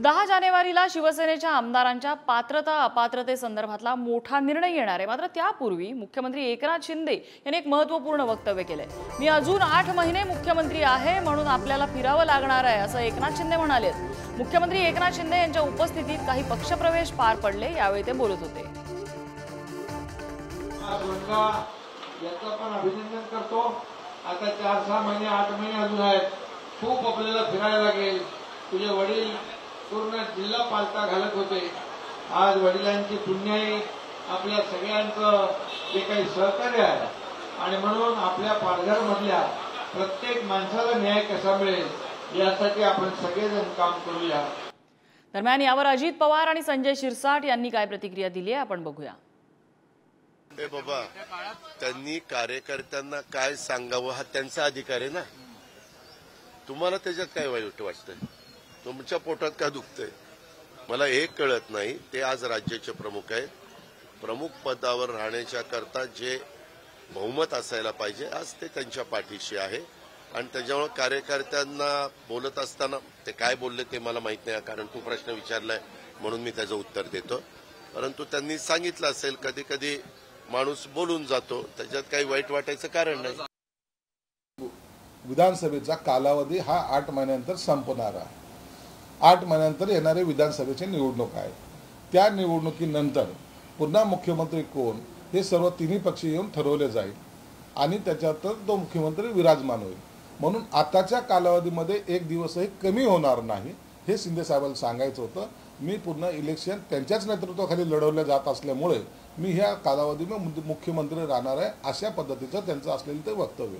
10 जानेवारीला शिवसेनेच्या आमदारांच्या पात्रता अपात्रतेसंदर्भातला मोठा निर्णय येणार आहे। मात्र त्यापूर्वी मुख्यमंत्री एकनाथ शिंदे यांनी एक महत्त्वपूर्ण वक्तव्य केलंय। मी अजून 8 महिने मुख्यमंत्री आहे म्हणून आपल्याला फिरावं लागणार आहे असं एकनाथ शिंदे म्हणाले। मुख्यमंत्री एकनाथ शिंदे यांच्या उपस्थितीत काही पक्षप्रवेश पार पडले, यावेळी ते बोलत होते। याचं पण अभिनंदन करतो। आता 4-6 महिने 8 महिने अजून आहेत, खूप आपल्याला फिरायला लागेल। तुझे वडील पूर्ण जिल्हा पालथा घालत होते, आज वडिलांची पुण्याई आपल्या सगळ्यांचं जे काही सहकार्य आहे आणि म्हणून आपल्या पालघर मधल्या प्रत्येक माणसाला न्याय कसा मिळेल यासाठी आपण सगळेजण काम करूया। दरम्यान यावर अजित पवार आणि संजय शिरसाट यांनी काय प्रतिक्रिया दिली आहे आपण बघूया। बाबा, त्यांनी कार्यकर्त्यांना काय सांगावं हा त्यांचा अधिकार आहे ना। तुम्हाला त्याच्यात काय वाईट वाटतंय? तुमच्या पोटात का दुखतंय? मला हे कळत नाही। ते आज राज्याचे प्रमुख आहेत, प्रमुख पदावर राहण्याच्या करता जे बहुमत असायला पाहिजे आज ते त्यांच्या पाठीशी आहे आणि त्याच्यामुळे कार्यकर्त्यांना बोलत असताना ते काय बोलले ते मला माहित नाही, कारण तू प्रश्न विचारलाय म्हणून मी त्याचं उत्तर देतो। परंतु त्यांनी सांगितलं असेल कधी कधी माणूस बोलून जातो, त्याच्यात काही वाईट वाटायचं कारण नाही। विधानसभेचा कालावधी हा 8 महिन्यानंतर संपणार आहे। 8 महिन्यानंतर येणारे विधानसभेची निवडणूक आहे। त्या निवडणुकीनंतर पुन्हा मुख्यमंत्री कोण हे सर्व तिन्ही पक्ष येऊन ठरवले जाईल आणि त्याच्यात तो मुख्यमंत्री विराजमान होईल। म्हणून आताच्या कालावधीमध्ये एक दिवसही कमी होणार नाही हे शिंदे साहेबांना सांगायचं होतं। मी पुन्हा इलेक्शन त्यांच्याच नेतृत्वाखाली लढवले जात असल्यामुळे मी ह्या कालावधीमध्ये मुख्यमंत्री राहणार आहे अशा पद्धतीचं त्यांचं असलेलं ते वक्तव्य।